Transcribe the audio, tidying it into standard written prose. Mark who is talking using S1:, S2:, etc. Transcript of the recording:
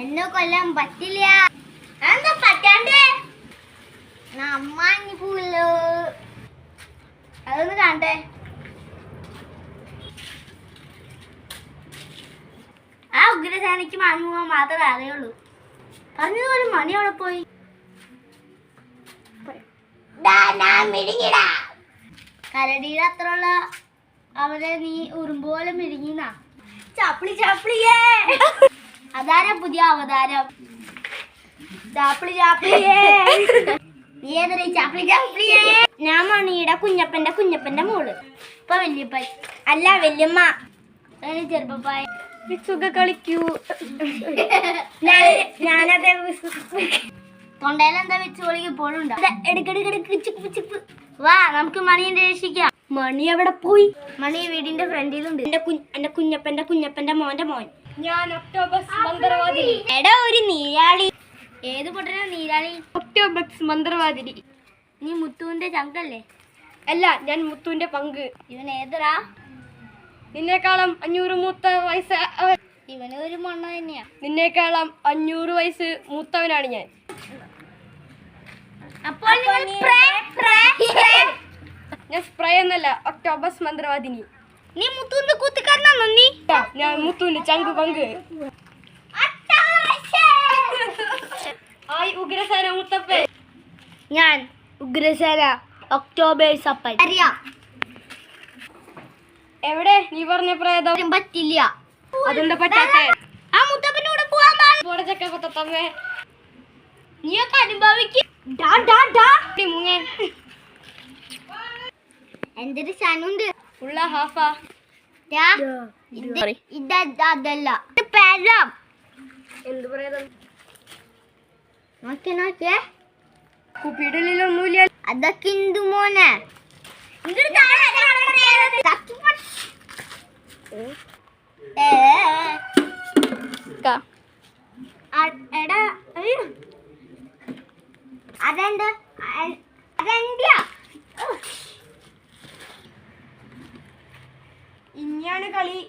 S1: എന്നെ കൊല്ലാൻ പറ്റില്ല. എന്താ പറ്റാണ്ട്? അമ്മ പോവല്ലോ. അതൊന്ന് കാണട്ടെ. ആ ഉഗ്രസേനയ്ക്ക് മണി പോവാൻ മാത്രമേ അറിയുള്ളൂ. പറഞ്ഞതുപോലെ മണി അവിടെ പോയി. കരടിയുടെ അത്രയുള്ള അവരെ നീ ഉറുമ്പ് പോലെ മിഴുങ്ങിന്നാ. ചാപ്പിളി ചാപ്പിളിയേ. അതാരാ പുതിയ അവതാരം? ചാപ്പിളി ചാപ്പിളിയേ. നീ ഏതൊരു ചാപ്പിളി ചാപ്പിളിയേ? ഞാൻ മണിയുടെ കുഞ്ഞപ്പന്റെ മോള്. ഇപ്പൊ വല്യപ്പ അല്ല വല്യമ്മ. ചെറുപ്പപ്പായ സുഖ കളിക്കൂ. ഞാനതേ തൊണ്ടയിലെന്താ വെച്ചുകൊളിക്ക് ഇപ്പോഴും ഉണ്ടോ? എടുക്കെടുക്കെടുക്ക്. വാ നമുക്ക് മണിയെ രക്ഷിക്കാം. മണി എവിടെ പോയി? മണി വീടിന്റെ ഫ്രണ്ടിലുണ്ട്. എന്റെ കുഞ്ഞപ്പന്റെ മോന്റെ മോൻ.
S2: ഞാൻ ഒക്ടോബസ് മന്ത്രവാദിനി.
S1: എടാ ഒരു നീരാളി. ഏത് പൊട്ടനാ നീരാളി?
S2: ഒക്ടോബസ് മന്ത്രവാദിനി.
S1: നീ മുത്തുവിന്റെ ചങ്കല്ലേ?
S2: അല്ല, ഞാൻ മുത്തുവിന്റെ പങ്ക്.
S1: ഇവൻ ഏതറാ?
S2: നിന്നേക്കാളും 500 മൂത്ത വയസ്സ്.
S1: ഇവന് ഒരു മണ്ണ തന്നെയാ.
S2: നിന്നേക്കാളും 500 വയസ്സ് മൂത്തവനാണ് ഞാൻ. ഞാൻ സ്പ്രേ എന്നല്ല, ഒക്ടോബസ് മന്ത്രവാദിനി.
S1: നീ മുത്തുവിന്റെ കൂത്തുകാരനാണോ? നീ
S2: ഞാൻ മുത്തുവിന്റെ ചങ്ക് പങ്ക്. ആയി ഉഗ്രസേന മുത്തപ്പൻ.
S1: ഞാൻ ഉഗ്രസേന ഒക്ടോബേഴ്സ് അപ്പൻ.
S2: എവിടെ നീ പറഞ്ഞ പ്രേതം?
S1: പറ്റില്ല.
S2: അതെന്താ പറ്റാത്തെ?
S1: ആ മുത്തപ്പന്റെ കൂടെ പോവാൻ
S2: ചക്കപ്പത്തമ്മേ.
S1: നീയൊക്കെ അനുഭവിക്കും. എന്തൊരു സനുണ്ട്.
S2: ഉള്ള ഹാഫാ.
S1: ഇതല്ല പേരം.
S2: എന്ത് പ്രേതം?
S1: നോക്കിയേ
S2: കുപ്പിയിടലൊന്നുമില്ല.
S1: അതൊക്കെ ഇന്ദു മോനെ. എടാ അതെന്താ? അതെന്താ?
S2: ഇനിയാണ് കളി.